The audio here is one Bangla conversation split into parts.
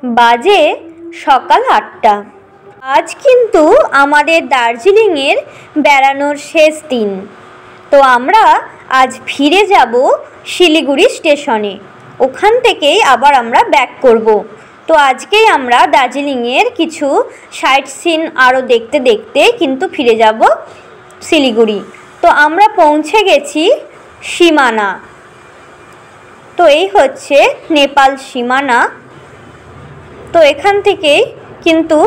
বাজে সকাল ৮টা। আজ কিন্তু আমাদের দার্জিলিংয়ের বেড়ানোর শেষ দিন। তো আমরা আজ ফিরে যাব শিলিগুড়ি স্টেশনে, ওখান থেকেই আবার আমরা ব্যাক করব। তো আজকেই আমরা দার্জিলিংয়ের কিছু সাইট সিন আরও দেখতে দেখতে কিন্তু ফিরে যাব শিলিগুড়ি। তো আমরা পৌঁছে গেছি সীমানা। তো এই হচ্ছে নেপাল সীমানা। তো এখান থেকেই কিন্তু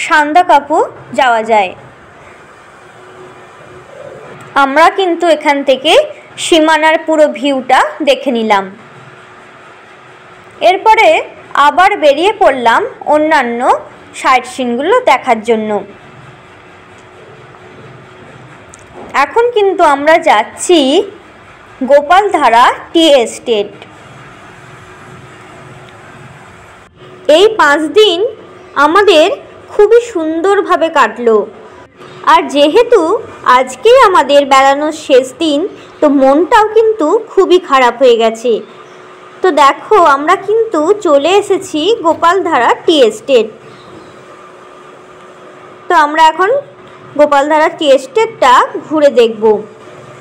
সান্দাকফু যাওয়া যায়। আমরা কিন্তু এখান থেকে সীমানার পুরো ভিউটা দেখে নিলাম। এরপরে আবার বেরিয়ে পড়লাম অন্যান্য সাইট সিনগুলো দেখার জন্য। এখন কিন্তু আমরা যাচ্ছি গোপালধারা টি এস্টেট। এই 5 দিন আমাদের খুবই সুন্দরভাবে কাটলো। আর যেহেতু আজকেই আমাদের বেড়ানোর শেষ দিন, তো মনটাও কিন্তু খুবই খারাপ হয়ে গেছে। তো দেখো আমরা কিন্তু চলে এসেছি গোপালধারা টি এস্টেট। তো আমরা এখন গোপালধারা টি এস্টেটটা ঘুরে দেখব।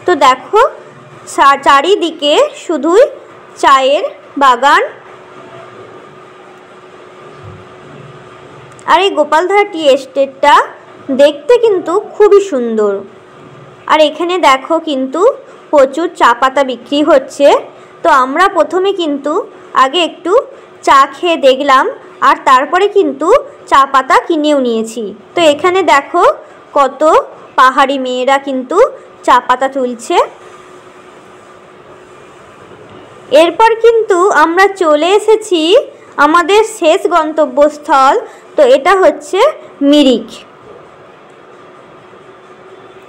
তো দেখো চারিদিকে শুধুই চায়ের বাগান। আর এই গোপালধারা টি এস্টেটটা দেখতে কিন্তু খুবই সুন্দর। আর এখানে দেখো কিন্তু প্রচুর চা পাতা বিক্রি হচ্ছে। তো আমরা প্রথমে কিন্তু আগে একটু চা খেয়ে দেখলাম, আর তারপরে কিন্তু চা পাতা কিনেও নিয়েছি। তো এখানে দেখো কত পাহাড়ি মেয়েরা কিন্তু চা পাতা তুলছে। এরপর কিন্তু আমরা চলে এসেছি আমাদের শেষ গন্তব্যস্থল। তো এটা হচ্ছে মিরিক।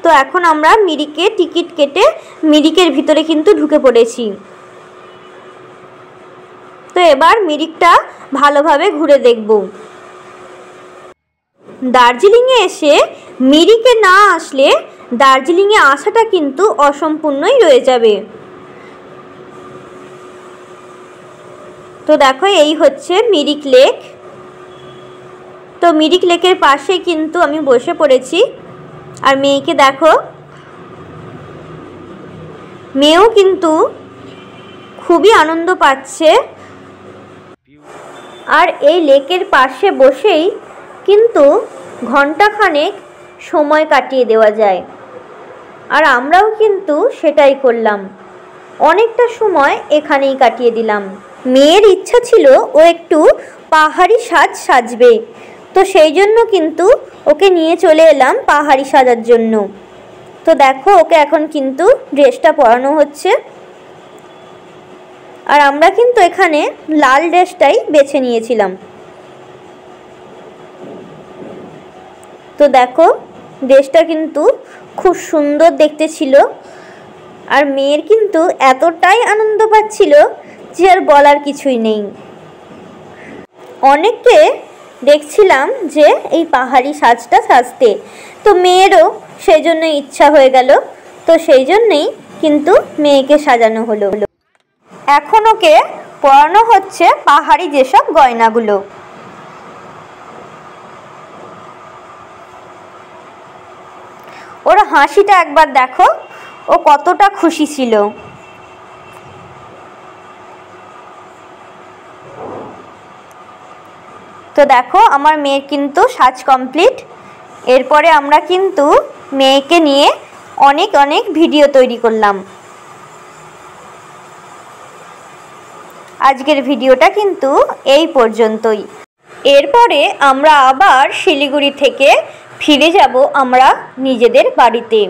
তো এখন আমরা মিরিকে টিকিট কেটে মিরিকের ভিতরে কিন্তু ঢুকে পড়েছি। তো এবার মিরিকটা ভালোভাবে ঘুরে দেখব। দার্জিলিংয়ে এসে মিরিকে না আসলে দার্জিলিংয়ে আসাটা কিন্তু অসম্পূর্ণই রয়ে যাবে। তো দেখো এই হচ্ছে মিরিক লেক। তো মিরিক লেকের পাশে কিন্তু আমি বসে পড়েছি। আর মেয়েকে দেখো, মেয়েও কিন্তু খুবই আনন্দ পাচ্ছে। আর এই লেকের পাশে বসেই কিন্তু ঘন্টাখানেক সময় কাটিয়ে দেওয়া যায়। আর আমরাও কিন্তু সেটাই করলাম, অনেকটা সময় এখানেই কাটিয়ে দিলাম। মেয়ের ইচ্ছা ছিল ও একটু পাহাড়ি সাজবে। তো সেই জন্য কিন্তু ওকে নিয়ে চলে এলাম পাহাড়ি সাজার জন্য। তো দেখো ওকে এখন কিন্তু ড্রেসটা পরানো হচ্ছে। আর আমরা কিন্তু এখানে লাল ড্রেসটাই বেছে নিয়েছিলাম। তো দেখো ড্রেসটা কিন্তু খুব সুন্দর দেখতে ছিল। আর মেয়ের কিন্তু এতটাই আনন্দ পাচ্ছিল যে আর বলার কিছুই নেই। অনেককে দেখছিলাম যে এই পাহাড়ি সাজটা সাজতে, তো মেয়েরও সেই জন্য ইচ্ছা হয়ে গেল। তো সেই জন্যেই কিন্তু মেয়েকে সাজানো হলো। এখন ওকে পরানো হচ্ছে পাহাড়ি যেসব গয়নাগুলো। ওর হাসিটা একবার দেখো, ও কতটা খুশি ছিল। তো দেখো আমার মেয়ের কিন্তু সাজ কমপ্লিট। এরপরে আমরা কিন্তু মেয়েকে নিয়ে অনেক ভিডিও তৈরি করলাম। আজকের ভিডিওটা কিন্তু এই পর্যন্তই। এরপরে আমরা আবার শিলিগুড়ি থেকে ফিরে যাব আমরা নিজেদের বাড়িতে।